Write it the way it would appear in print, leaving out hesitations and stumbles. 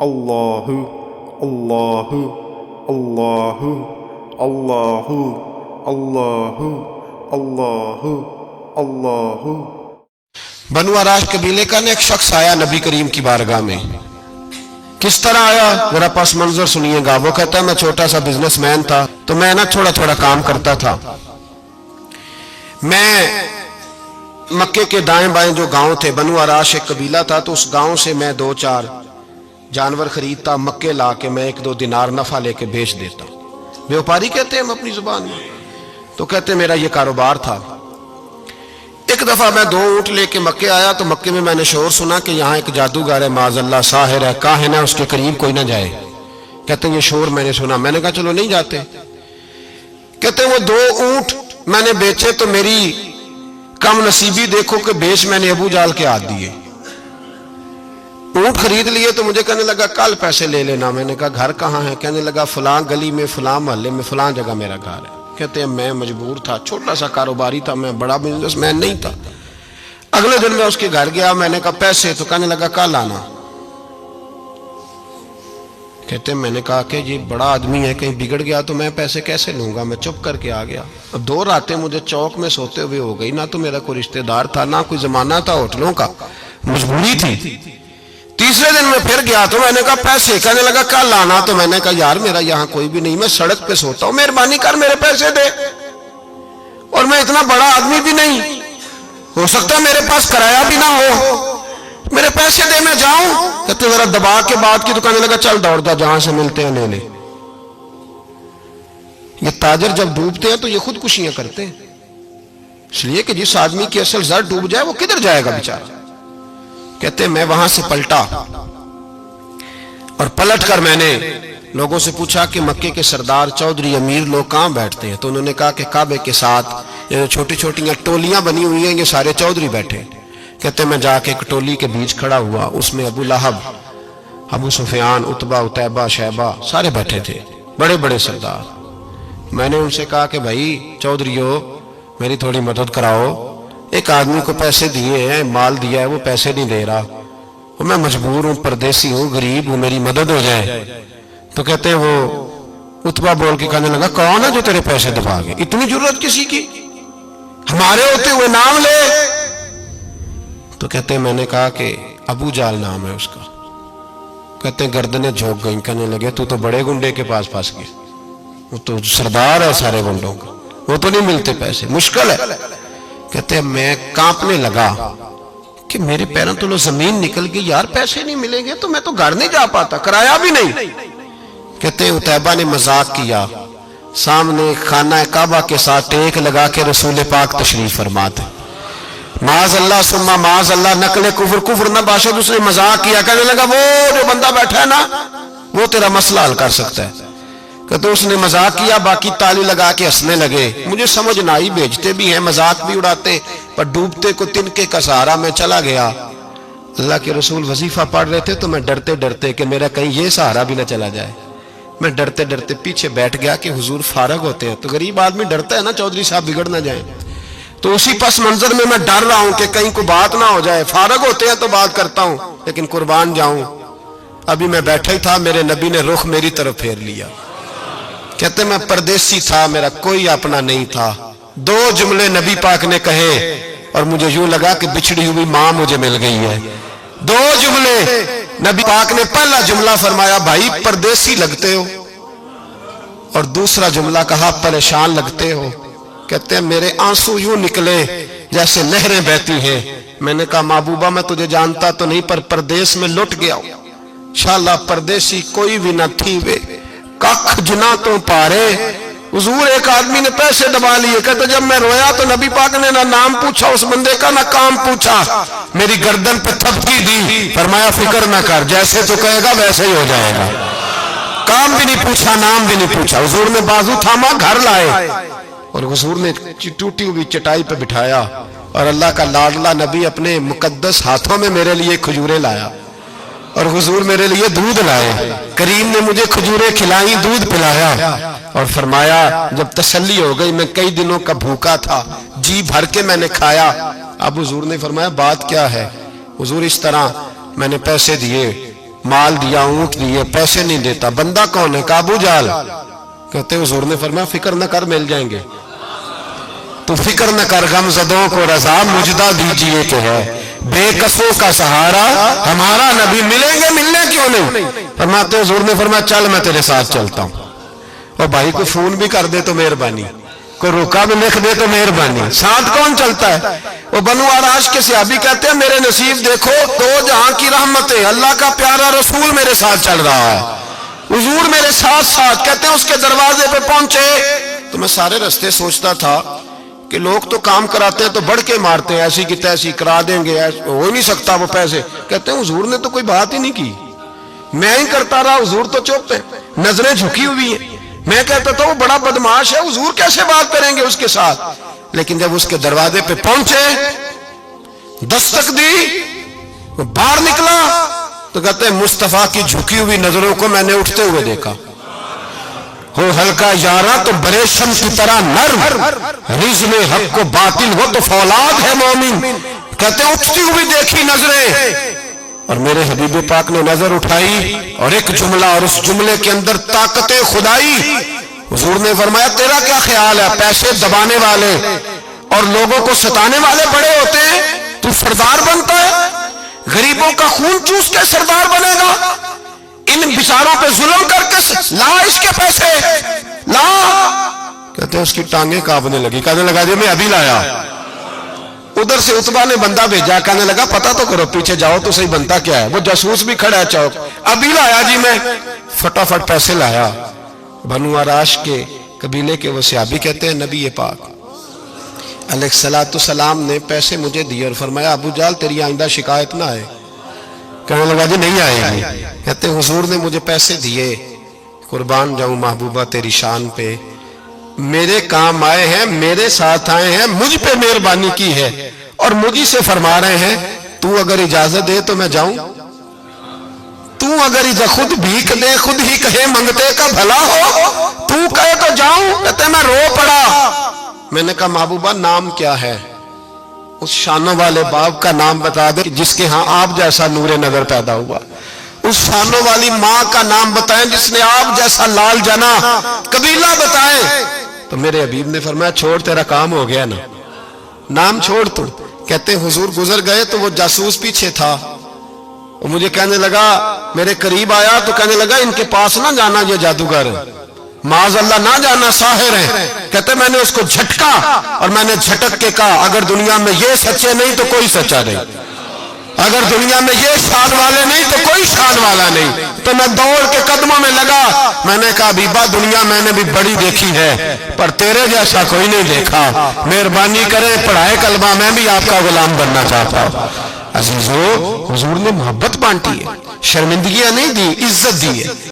Allahu, Allahu, Allahu, Allahu, Allahu, Allahu, Allahu. بنو عراش قبیلے کا ایک شخص آیا نبی کریم کی بارگاہ میں. کس طرح آیا ذرا پس منظر سنیے گا. وہ کہتا ہے میں چھوٹا سا بزنس مین تھا تو میں تھوڑا تھوڑا کام کرتا تھا. میں مکے کے دائیں بائیں جو گاؤں تھے، بنو عراش ایک قبیلہ تھا، تو اس گاؤں سے میں 2-4 جانور خریدتا، مکے لا کے میں 1-2 دینار نفع لے کے بیچ دیتا. بیوپاری کہتے ہیں ہم اپنی زبان میں. تو کہتے میرا یہ کاروبار تھا. ایک دفعہ میں 2 اونٹ لے کے مکے آیا تو مکے میں نے شور سنا کہ یہاں ایک جادوگر ہے، معاذ اللہ، ساحر ہے، کاہن ہے، اس کے قریب کوئی نہ جائے. کہتے ہیں یہ شور میں نے سنا. میں نے کہا چلو نہیں جاتے. کہتے ہیں وہ 2 اونٹ میں نے بیچے تو میری کم نصیبی دیکھو کہ بیچ میں نے ابو جال کے ہاتھ دیے. اونٹ خرید لیے تو مجھے کہنے لگا کل پیسے لے لینا. میں نے کہا گھر کہاں ہے؟ کہنے لگا فلاں گلی میں، فلاں محلے میں، فلاں جگہ میرا گھر ہے. کہتے ہیں میں مجبور تھا، چھوٹا سا کاروباری تھا، میں بڑا بزنس مین نہیں تھا. اگلے دن میں اس کے گھر گیا. میں نے کہا پیسے؟ تو کہنے لگا کل آنا. کہتے ہیں میں نے کہا کہ یہ بڑا آدمی ہے، کہیں بگڑ گیا تو میں پیسے کیسے لوں گا. میں چپ کر کے آ گیا. اب 2 راتیں مجھے چوک میں سوتے ہوئے ہو گئی. نہ تو میرا کوئی رشتہ دار تھا، نہ کوئی زمانہ تھا ہوٹلوں کا، مجبوری تھی. تیسرے دن میں پھر گیا تو میں نے کہا پیسے؟ کہنے لگا کل آنا. تو میں نے کہا یار میرا یہاں کوئی بھی نہیں، میں سڑک پہ سوتا ہوں، مہربانی کر میرے پیسے دے. اور میں اتنا بڑا آدمی بھی نہیں، ہو سکتا ہے میرے پاس کرایہ بھی نہ ہو، میرے پیسے دے میں جاؤں. کہتے ذرا دبا کے بات کی تو کہنے لگا چل دوڑتا، جہاں سے ملتے ہیں لے لے. یہ تاجر جب ڈوبتے ہیں تو یہ خودکشیاں کرتے ہیں، اس لیے کہ جس آدمی کی اصل زر ڈوب جائے وہ کدھر جائے گا بیچارہ. کہتے میں وہاں سے پلٹا اور پلٹ کر میں نے لوگوں سے پوچھا کہ مکے کے سردار، چودھری، امیر لوگ کہاں بیٹھتے ہیں؟ تو انہوں نے کہا کہ کعبے کے ساتھ یہ چھوٹی چھوٹی ٹولیاں بنی ہوئی ہیں، یہ سارے چودھری بیٹھے. کہتے میں جا کے ایک ٹولی کے بیچ کھڑا ہوا. اس میں ابو لہب، ابو سفیان، عتبہ، عتیبہ، شیبہ سارے بیٹھے تھے، بڑے بڑے سردار. میں نے ان سے کہا کہ بھائی چودھریو میری تھوڑی مدد کراؤ. ایک آدمی کو پیسے دیے ہیں، مال دیا ہے، وہ پیسے نہیں دے رہا، اور میں مجبور ہوں، پردیسی ہوں، غریب ہوں، میری مدد ہو جائے. تو کہتے ہیں وہ عتبہ بول کے کہنے لگا کون ہے جو تیرے پیسے دبا گئے؟ اتنی ضرورت کسی کی؟ ہمارے ہوتے ہوئے نام لے. تو کہتے ہیں میں نے کہا کہ ابو جال نام ہے اس کا. کہتے ہیں گردنیں جھوک گئیں. کہنے لگے تو بڑے گنڈے کے پاس پھنس گئے، وہ تو سردار ہے سارے گنڈوں کا، وہ تو نہیں ملتے پیسے، مشکل ہے. کہتے ہیں میں کانپنے لگا کہ میرے پیروں تو زمین نکل گئی، یار پیسے نہیں ملیں گے تو میں تو گھر نہیں جا پاتا، کرایہ بھی نہیں. کہتے ہیں عتیبہ نے مذاق کیا. سامنے خانہ کعبہ کے ساتھ ٹیک لگا کے رسول پاک تشریف فرماتے. معاذ اللہ ثم معاذ اللہ، نقل کفر نہ باشد. اس نے مذاق کیا. کہنے لگا وہ جو بندہ بیٹھا ہے نا وہ تیرا مسئلہ حل کر سکتا ہے. کہتے اس نے مذاق کیا، باقی تالی لگا کے ہنسنے لگے. مجھے سمجھ نہ آئی، بیچتے بھی ہیں، مذاق بھی اڑاتے، پر ڈوبتے کو تنکے کا سہارا. میں چلا گیا. اللہ کے رسول وظیفہ پڑھ رہے تھے تو میں ڈرتے ڈرتے کہ میرا کہیں یہ سہارا بھی نہ چلا جائے، میں ڈرتے ڈرتے پیچھے بیٹھ گیا کہ حضور فارغ ہوتے ہیں. تو غریب آدمی ڈرتا ہے نا چودھری صاحب بگڑ نہ جائیں. تو اسی پس منظر میں ڈر رہا ہوں کہ کہیں کوئی بات نہ ہو جائے. فارغ ہوتے ہیں تو بات کرتا ہوں، لیکن قربان جاؤں ابھی میں بیٹھا ہی تھا، میرے نبی نے رخ میری طرف پھیر لیا. کہتے میں پردیسی تھا، میرا کوئی اپنا نہیں تھا. 2 جملے نبی پاک نے کہے اور مجھے یوں لگا کہ بچھڑی ہوئی ماں مجھے مل گئی ہے. 2 جملے نبی پاک نے. پہلا جملہ فرمایا بھائی پردیسی لگتے ہو، اور دوسرا جملہ کہا پریشان لگتے ہو. کہتے ہیں میرے آنسو یوں نکلے جیسے نہریں بہتی ہیں. میں نے کہا محبوبہ میں تجھے جانتا تو نہیں، پر پردیس میں لٹ گیا ہوں. انشاءاللہ پردیسی کوئی بھی نہ تھی وے کخ جنا تو پارے. حضور ایک آدمی نے پیسے دبا لیے. کہتے جب میں رویا تو نبی پاک نے نہ نام پوچھا اس بندے کا، نہ کام پوچھا، میری گردن پہ تھپکی دی. فرمایا فکر نہ کر، جیسے تو کہے گا ویسے ہی ہو جائے گا. کام بھی نہیں پوچھا، نام بھی نہیں پوچھا. حضور نے بازو تھاما، گھر لائے، اور حضور نے ٹوٹی ہوئی چٹائی پہ بٹھایا، اور اللہ کا لاڈلا نبی اپنے مقدس ہاتھوں میں میرے لیے کھجوریں لایا، اور حضور میرے لیے دودھ لائے. کریم نے مجھے کھجوریں کھلائیں، دودھ پلایا، اور فرمایا جب تسلی ہو گئی، میں کئی دنوں کا بھوکا تھا، جی بھر کے میں نے کھایا. اب حضور نے فرمایا بات کیا ہے؟ حضور اس طرح میں نے پیسے دیے، مال دیا، اونٹ دیے، پیسے نہیں دیتا، بندہ کون ہے؟ ابو جہل۔ کہتے حضور نے فرمایا فکر نہ کر، مل جائیں گے۔ تو فکر نہ کر، غم زدوں کو رضا مجدہ دیجئے کہ ہے، بے کسوں کا سہارا ہمارا نبی، ملیں گے، ملنے کیوں نہیں؟ فرماتے حضور نے فرمایا چل میں تیرے ساتھ چلتا ہوں۔ اور بھائی کو فون بھی کر دے تو مہربانی، کوئی روکا بھی لکھ دے تو مہربانی۔ ساتھ کون چلتا ہے؟ وہ بنو آراش کے صحابی کہتے ہیں میرے نصیب دیکھو، دو جہاں کی رحمتیں، اللہ کا پیارا رسول میرے ساتھ چل رہا ہے، حضور میرے ساتھ ساتھ۔ کہتے ہیں اس کے دروازے پہ پہنچے تو میں سارے رستے سوچتا تھا کہ لوگ تو کام کراتے ہیں تو بڑھ کے مارتے ہیں، ایسی کی تیسی کرا دیں گے، ہو ہی نہیں سکتا وہ پیسے۔ کہتے ہیں حضور نے تو کوئی بات ہی نہیں کی، میں ہی کرتا رہا، حضور تو چپ ہیں، نظریں جھکی ہوئی ہیں۔ میں کہتا تھا وہ بڑا بدماش ہے، حضور کیسے بات کریں گے اس کے ساتھ؟ لیکن جب اس کے دروازے پہ پہنچے، دستک دی، وہ باہر نکلا تو کہتے ہیں مصطفیٰ کی جھکی ہوئی نظروں کو میں نے اٹھتے ہوئے دیکھا۔ ہو ہلکا یارا تو برے شمس کی طرح نرم، رزم حق کو باطل ہو تو فولاد ہے مومن۔ کہتے ہیں اٹھتی ہوئی دیکھی نظریں، اور میرے حبیب پاک نے نظر اٹھائی اور ایک جملہ، اور اس جملے کے اندر طاقت خدائی۔ حضور نے فرمایا تیرا کیا خیال ہے؟ پیسے دبانے والے اور لوگوں کو ستانے والے بڑے ہوتے ہیں، تو سردار بنتا ہے؟ غریبوں کا خون چوس کے سردار بنے گا؟ ان بیچاروں پہ ظلم کر کے لا اس کے پیسے لا۔ کہتے ہیں اس کی ٹانگیں کانپنے لگی، کہنے لگا جی میں ابھی لایا۔ ادھر سے عتبہ نے بندہ بھیجا، کہنے لگا پتہ تو کرو، پیچھے جاؤ تو صحیح بنتا کیا ہے۔ وہ جاسوس بھی کھڑا ہے چوک، ابھی لایا جی میں، فٹافٹ پیسے لایا۔ بنو آراش کے قبیلے کے وہ صحابی کہتے ہیں نبی پاک علیہ السلام نے پیسے مجھے دیے اور فرمایا ابو جہل تیری آئندہ شکایت نہ آئے۔ کہنے لگا جی نہیں آئے گی۔ کہتے ہیں حضور نے مجھے پیسے دیے، قربان جاؤں محبوبہ تیری شان پہ، میرے کام آئے ہیں، میرے ساتھ آئے ہیں، مجھ پہ مہربانی کی ہے، اور مجھے سے فرما رہے ہیں تو اگر اجازت دے تو میں جاؤں، تو اگر خود بھیک دے، خود ہی کہے منگتے کا بھلا ہو، تو کہے تو جاؤں۔ کہتے ہیں میں رو پڑا۔ میں نے کہا محبوبہ نام کیا ہے؟ اس شانوں والے باپ کا نام بتا دے جس کے ہاں آپ جیسا نور نظر پیدا ہوا، اس شانوں والی ماں کا نام بتائیں جس نے آپ جیسا لال جنا، قبیلہ بتائیں۔ تو میرے حبیب نے فرمایا چھوڑ تیرا کام ہو گیا نا، نام چھوڑ تو۔ کہتے حضور گزر گئے تو وہ جاسوس پیچھے تھا، وہ مجھے کہنے لگا، میرے قریب آیا تو کہنے لگا ان کے پاس نہ جانا، یہ جادوگر معاذ اللہ نہ جانا، ساحر ہیں۔ کہتے میں نے اس کو جھٹکا اور میں نے جھٹک کے کہا اگر دنیا میں یہ سچے نہیں تو کوئی سچا نہیں، اگر دنیا میں یہ شان والے نہیں تو کوئی شان والا نہیں۔ تو میں دوڑ کے قدموں میں لگا، میں نے کہا حبیبہ دنیا میں نے بھی بڑی دیکھی ہے پر تیرے جیسا کوئی نہیں دیکھا، مہربانی کرے پڑھائے کلمہ، میں بھی آپ کا غلام بننا چاہتا ہوں۔ عزیزو حضور نے محبت بانٹی ہے، شرمندگیاں نہیں دی، عزت دی ہے۔